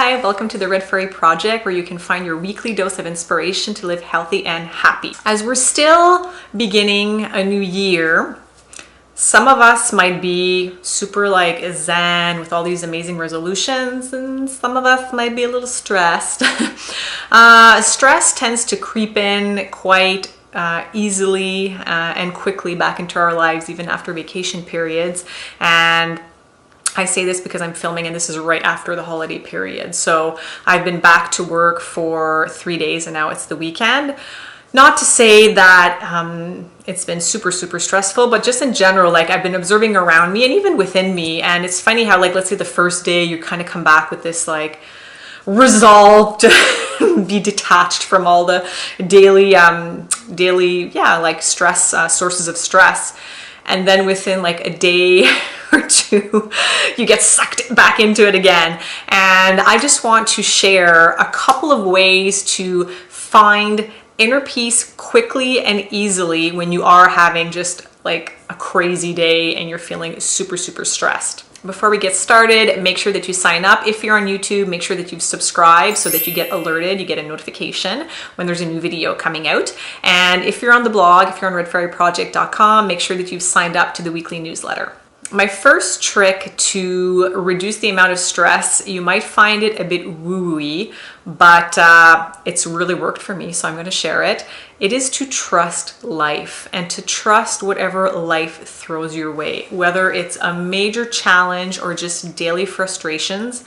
Hi, welcome to the Red Fairy Project, where you can find your weekly dose of inspiration to live healthy and happy. As we're still beginning a new year, some of us might be super like zen with all these amazing resolutions, and some of us might be a little stressed. Stress tends to creep in quite easily and quickly back into our lives, even after vacation periods. And I say this because I'm filming and this is right after the holiday period. So I've been back to work for 3 days and now it's the weekend. Not to say that it's been super stressful, but just in general, like I've been observing around me and even within me. And it's funny how, like, let's say the first day you kind of come back with this like resolve to be detached from all the daily like stress, sources of stress. And then within like a day or two, you get sucked back into it again. And I just want to share a couple of ways to find inner peace quickly and easily when you are having just like a crazy day and you're feeling super stressed. Before we get started, make sure that you sign up. If you're on YouTube, make sure that you've subscribed so that you get alerted, you get a notification when there's a new video coming out. And if you're on the blog, if you're on redfairyproject.com, make sure that you've signed up to the weekly newsletter. My first trick to reduce the amount of stress, you might find it a bit woo-y, but it's really worked for me, so I'm going to share it. It is to trust life and to trust whatever life throws your way, whether it's a major challenge or just daily frustrations.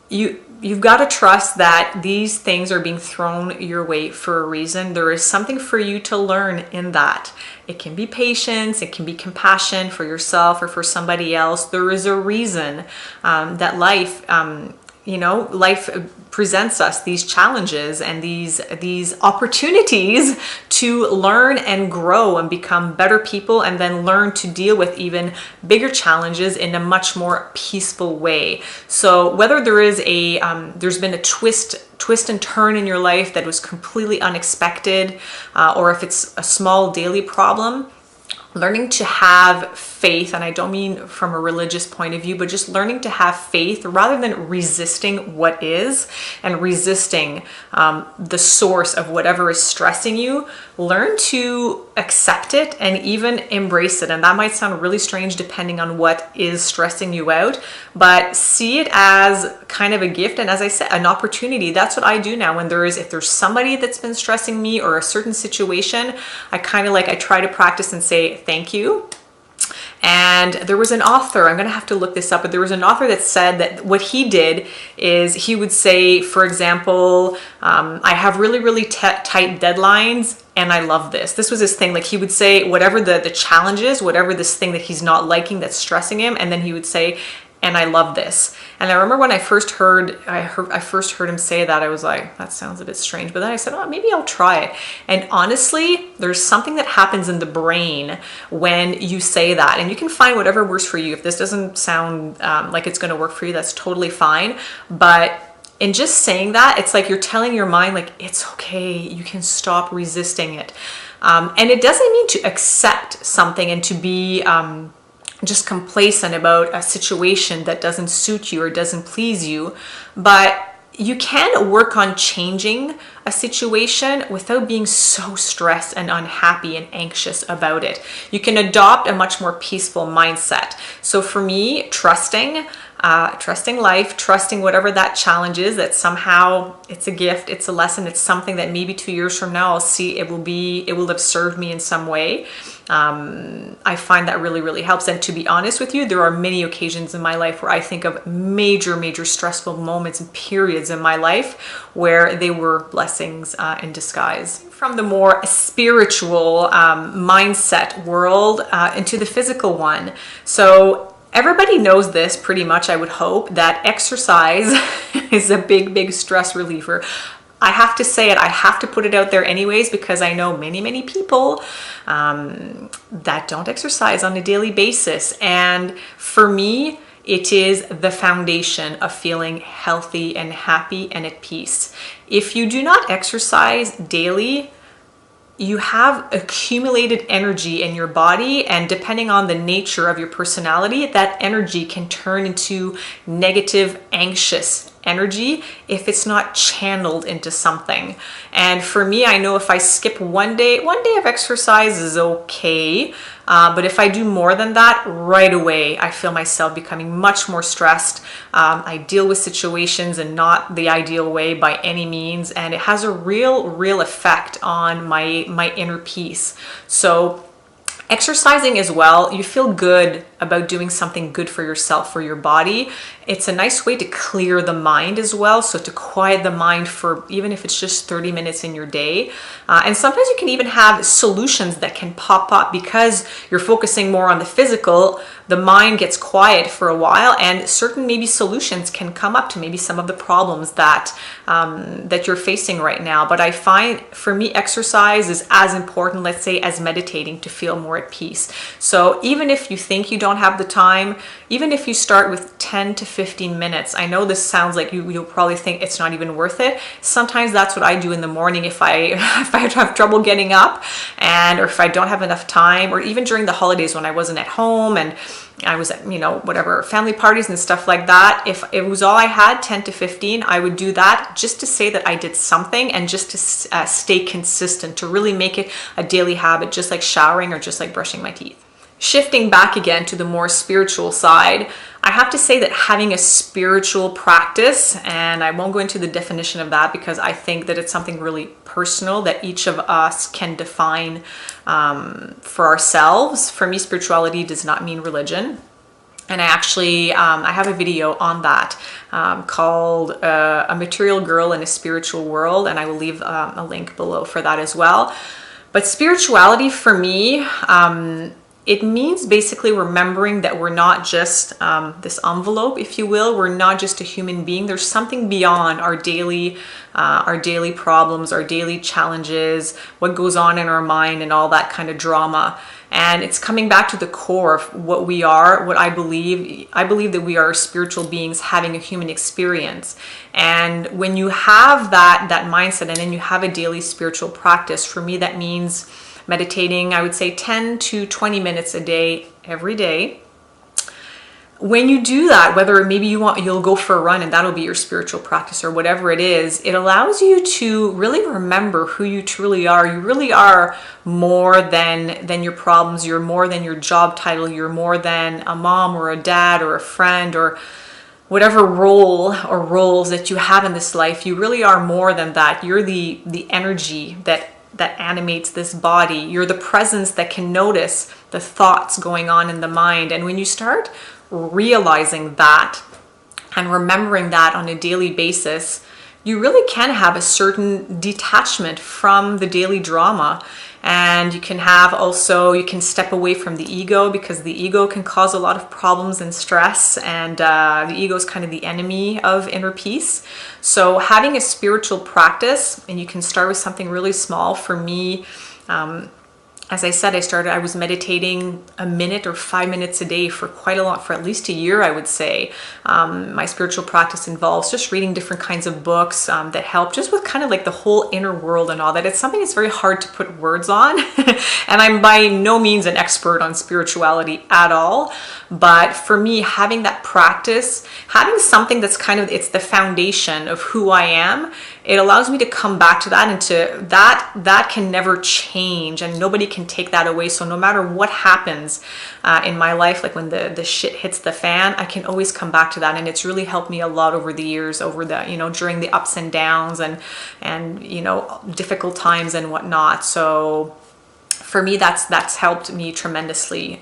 You've got to trust that these things are being thrown your way for a reason. There is something for you to learn in that. It can be patience, it can be compassion for yourself or for somebody else. There is a reason that life, life presents us these challenges and these opportunities to learn and grow and become better people, and then learn to deal with even bigger challenges in a much more peaceful way. So whether there is there's been a twist and turn in your life that was completely unexpected, or if it's a small daily problem, learning to have faith, and I don't mean from a religious point of view, but just learning to have faith rather than resisting what is and resisting the source of whatever is stressing you. Learn to accept it and even embrace it. And that might sound really strange depending on what is stressing you out, but see it as kind of a gift. And as I said, an opportunity. That's what I do now when if there's somebody that's been stressing me or a certain situation, I try to practice and say thank you. And there was an author, I'm going to have to look this up, but there was an author that said that what he did is he would say, for example, I have really tight deadlines and I love this. This was his thing. Like, he would say whatever the challenge is, whatever this thing that he's not liking that's stressing him, and then he would say, and I love this. And I remember when I first heard him say that, I was like, that sounds a bit strange. But then I said, oh, maybe I'll try it. And honestly, there's something that happens in the brain when you say that. And you can find whatever works for you. If this doesn't sound like it's going to work for you, that's totally fine. But in just saying that, it's like you're telling your mind, like, it's okay. You can stop resisting it. And it doesn't mean to accept something and to be just complacent about a situation that doesn't suit you or doesn't please you, but you can work on changing a situation without being so stressed and unhappy and anxious about it. You can adopt a much more peaceful mindset. So for me, trusting life, trusting whatever that challenge is, that somehow it's a gift, it's a lesson, it's something that maybe 2 years from now I'll see it will have served me in some way. I find that really helps. And to be honest with you, there are many occasions in my life where I think of major stressful moments and periods in my life where they were blessings in disguise. From the more spiritual mindset world into the physical one. So everybody knows this pretty much, I would hope, that exercise is a big stress reliever. I have to say it, I have to put it out there anyways, because I know many people that don't exercise on a daily basis. And for me, it is the foundation of feeling healthy and happy and at peace. If you do not exercise daily, you have accumulated energy in your body, and depending on the nature of your personality, that energy can turn into negative, anxious energy if it's not channeled into something. And for me, I know if I skip one day of exercise is okay. But if I do more than that, right away, I feel myself becoming much more stressed. I deal with situations in not the ideal way by any means, and it has a real effect on my inner peace. So exercising as well, you feel good about doing something good for yourself, for your body. It's a nice way to clear the mind as well. So to quiet the mind for even if it's just 30 minutes in your day. And sometimes you can even have solutions that can pop up because you're focusing more on the physical. The mind gets quiet for a while, and certain maybe solutions can come up to maybe some of the problems that that you're facing right now. But I find for me, exercise is as important, let's say, as meditating to feel more at peace. So even if you think you don't have the time, even if you start with 10 to 15 minutes, I know this sounds like you'll probably think it's not even worth it. Sometimes that's what I do in the morning if I have trouble getting up, or if I don't have enough time, or even during the holidays when I wasn't at home and I was at, whatever, family parties and stuff like that. If it was all I had, 10 to 15, I would do that just to say that I did something and just to stay consistent, to really make it a daily habit, just like showering or just like brushing my teeth. Shifting back again to the more spiritual side, I have to say that having a spiritual practice, and I won't go into the definition of that because I think that it's something really personal that each of us can define for ourselves. For me, spirituality does not mean religion. And I actually, I have a video on that called A Material Girl in a Spiritual World, and I will leave a link below for that as well. But spirituality for me, it means basically remembering that we're not just this envelope, if you will. We're not just a human being. There's something beyond our daily problems, our daily challenges, what goes on in our mind and all that kind of drama. And it's coming back to the core of what we are, what I believe. I believe that we are spiritual beings having a human experience. And when you have that mindset and then you have a daily spiritual practice, for me that means meditating, I would say 10 to 20 minutes a day, every day. When you do that, whether maybe you'll go for a run and that'll be your spiritual practice or whatever it is, it allows you to really remember who you truly are. You really are more than your problems. You're more than your job title. You're more than a mom or a dad or a friend or whatever role or roles that you have in this life. You really are more than that. You're the energy that animates this body. You're the presence that can notice the thoughts going on in the mind. And when you start realizing that and remembering that on a daily basis, you really can have a certain detachment from the daily drama. And you can step away from the ego, because the ego can cause a lot of problems and stress, and the ego is kind of the enemy of inner peace. So having a spiritual practice, and you can start with something really small. For me, as I said, I was meditating a minute or 5 minutes a day for at least a year, I would say. My spiritual practice involves just reading different kinds of books that help just with kind of like the whole inner world and all that. It's something that's very hard to put words on. And I'm by no means an expert on spirituality at all. But for me, having that practice, having something that's it's the foundation of who I am, it allows me to come back to that, and to that can never change, and nobody can take that away. So no matter what happens in my life, like when the shit hits the fan, I can always come back to that. And it's really helped me a lot over the years, during the ups and downs and difficult times and whatnot. So for me, that's helped me tremendously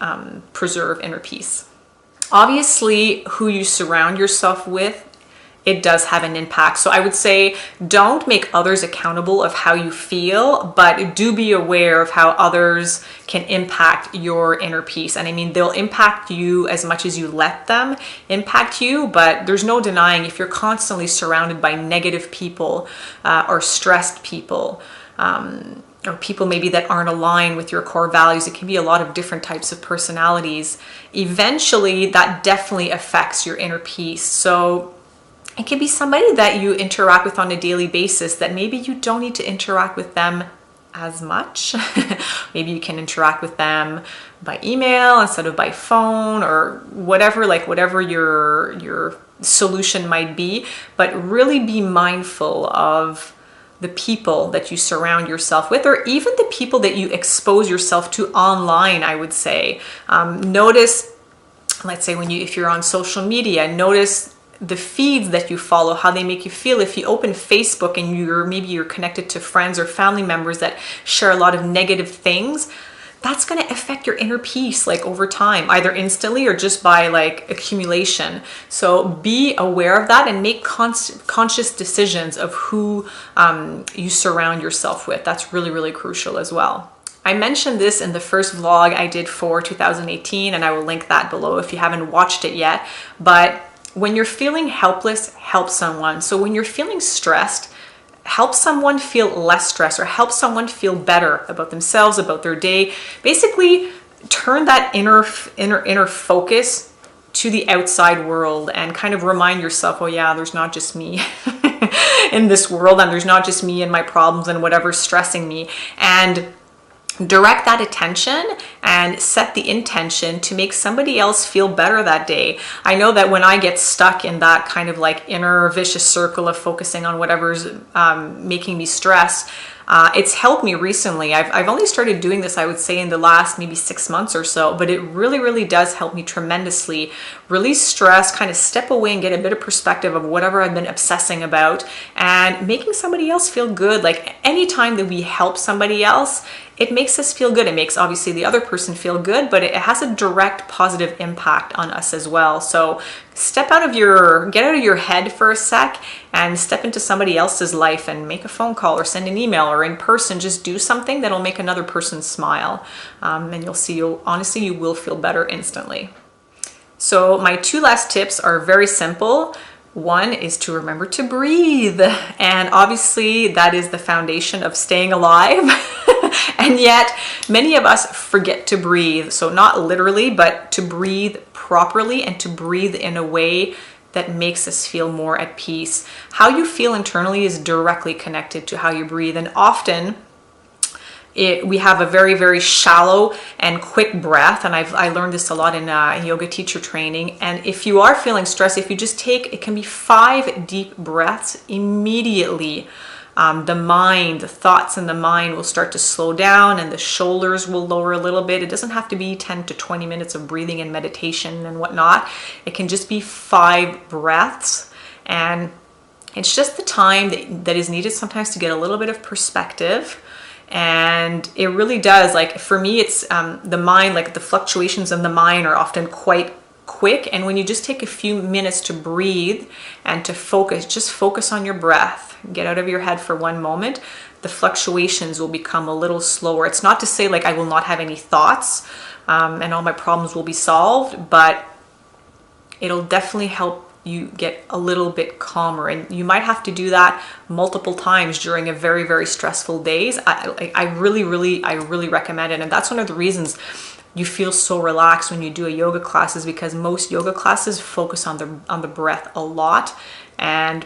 preserve inner peace. Obviously, who you surround yourself with, it does have an impact. So I would say don't make others accountable of how you feel, but do be aware of how others can impact your inner peace. And I mean, they'll impact you as much as you let them impact you, but there's no denying if you're constantly surrounded by negative people or stressed people, or people maybe that aren't aligned with your core values. It can be a lot of different types of personalities. Eventually, that definitely affects your inner peace. So it can be somebody that you interact with on a daily basis that maybe you don't need to interact with them as much. Maybe you can interact with them by email instead of by phone, or whatever, like whatever your solution might be, but really be mindful of the people that you surround yourself with, or even the people that you expose yourself to online, I would say. Notice, let's say if you're on social media, notice the feeds that you follow, how they make you feel. If you open Facebook and maybe you're connected to friends or family members that share a lot of negative things, that's going to affect your inner peace like over time, either instantly or just by like accumulation. So be aware of that and make conscious decisions of who you surround yourself with. That's really, really crucial as well. I mentioned this in the first vlog I did for 2018, and I will link that below if you haven't watched it yet. But when you're feeling helpless, help someone. So when you're feeling stressed, help someone feel less stressed, or help someone feel better about themselves, about their day. Basically, turn that inner focus to the outside world and kind of remind yourself, oh yeah, there's not just me in this world, and there's not just me and my problems and whatever's stressing me. And direct that attention and set the intention to make somebody else feel better that day. I know that when I get stuck in that kind of like inner vicious circle of focusing on whatever's making me stress, it's helped me recently. I've only started doing this, I would say, in the last maybe 6 months or so, but it really, really does help me tremendously. Release stress, kind of step away and get a bit of perspective of whatever I've been obsessing about, and making somebody else feel good. Like anytime that we help somebody else, it makes us feel good. It makes obviously the other person feel good, but it has a direct positive impact on us as well. So get out of your head for a sec and step into somebody else's life and make a phone call or send an email, or in person, just do something that'll make another person smile. And you'll see, honestly, you will feel better instantly. So my 2 last tips are very simple. One is to remember to breathe. And obviously that is the foundation of staying alive. And yet many of us forget to breathe. So not literally, but to breathe properly and to breathe in a way that makes us feel more at peace. How you feel internally is directly connected to how you breathe. And often we have a very, very shallow and quick breath. And I learned this a lot in yoga teacher training. And if you are feeling stressed, if you just take, it can be 5 deep breaths immediately. The thoughts in the mind will start to slow down, and the shoulders will lower a little bit. It doesn't have to be 10 to 20 minutes of breathing and meditation and whatnot. It can just be 5 breaths. And it's just the time that is needed sometimes to get a little bit of perspective. And it really does, like for me, it's the mind, like the fluctuations in the mind are often quite quick. And when you just take a few minutes to breathe and to focus, just focus on your breath, get out of your head for 1 moment, the fluctuations will become a little slower. It's not to say like I will not have any thoughts and all my problems will be solved, but it'll definitely help you get a little bit calmer. And you might have to do that multiple times during a very, very stressful days. I really recommend it. And that's one of the reasons you feel so relaxed when you do a yoga class, is because most yoga classes focus on the breath a lot. And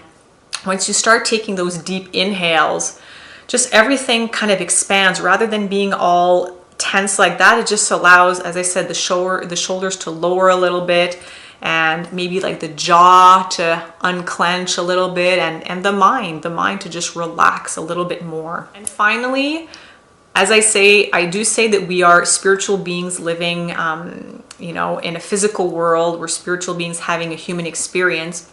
once you start taking those deep inhales, just everything kind of expands rather than being all tense like that. It just allows, as I said, the shoulders to lower a little bit, and maybe like the jaw to unclench a little bit, and the mind to just relax a little bit more. And finally, as I do say that we are spiritual beings living, in a physical world. We're spiritual beings having a human experience.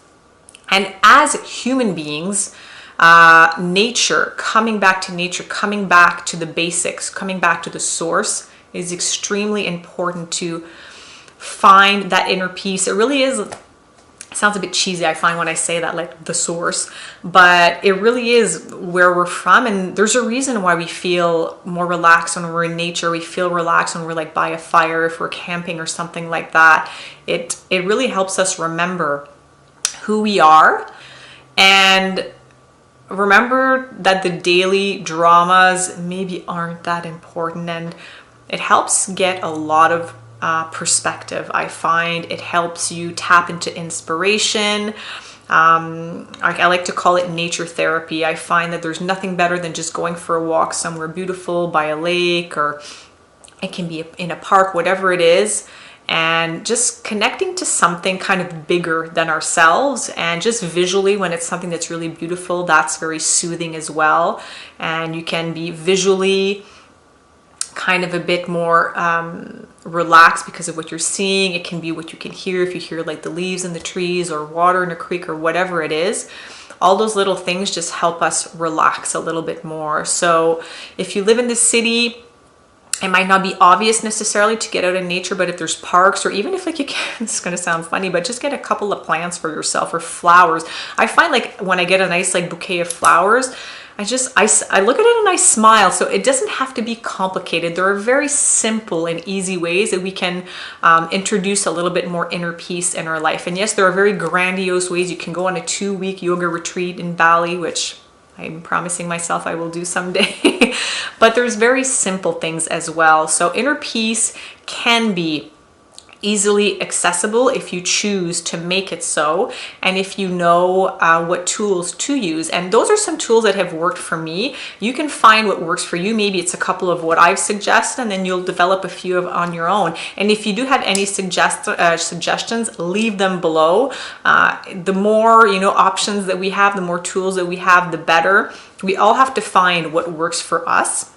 And as human beings, coming back to nature, coming back to the basics, coming back to the source is extremely important to find that inner peace. It really is. It sounds a bit cheesy, I find, when I say that, like the source, but it really is where we're from. And there's a reason why we feel more relaxed when we're in nature. We feel relaxed when we're like by a fire, if we're camping or something like that. It really helps us remember who we are, and remember that the daily dramas maybe aren't that important. And it helps get a lot of perspective. I find it helps you tap into inspiration. I like to call it nature therapy. I find that there's nothing better than just going for a walk somewhere beautiful by a lake, or it can be in a park, whatever it is, and just connecting to something kind of bigger than ourselves. And just visually, when it's something that's really beautiful, that's very soothing as well. And you can be visually kind of a bit more relaxed because of what you're seeing. It can be what you can hear, if you hear like the leaves in the trees or water in a creek or whatever it is. All those little things just help us relax a little bit more. So if you live in the city, it might not be obvious necessarily to get out in nature, but if there's parks, or even if like you can, it's going to sound funny, but just get a couple of plants for yourself, or flowers. I find like when I get a nice like bouquet of flowers, I look at it and I smile. So it doesn't have to be complicated. There are very simple and easy ways that we can introduce a little bit more inner peace in our life. And yes, there are very grandiose ways. You can go on a 2-week yoga retreat in Bali, which I'm promising myself I will do someday. But there's very simple things as well. So inner peace can be easily accessible if you choose to make it so, and if you know what tools to use. And those are some tools that have worked for me. You can find what works for you. Maybe it's a couple of what I've suggested, and then you'll develop a few on your own. And if you do have any suggestions, leave them below. The more options that we have, the more tools that we have, the better. We all have to find what works for us.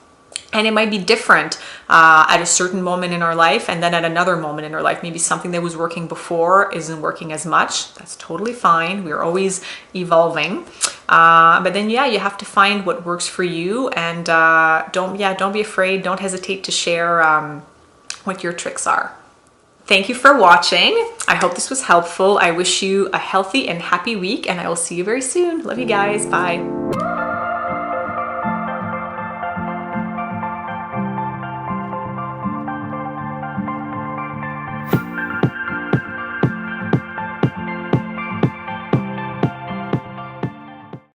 And it might be different at a certain moment in our life, and then at another moment in our life, maybe something that was working before isn't working as much. That's totally fine. We're always evolving. But then, yeah, you have to find what works for you, and don't be afraid. Don't hesitate to share what your tricks are. Thank you for watching. I hope this was helpful. I wish you a healthy and happy week, and I will see you very soon. Love you guys. Bye.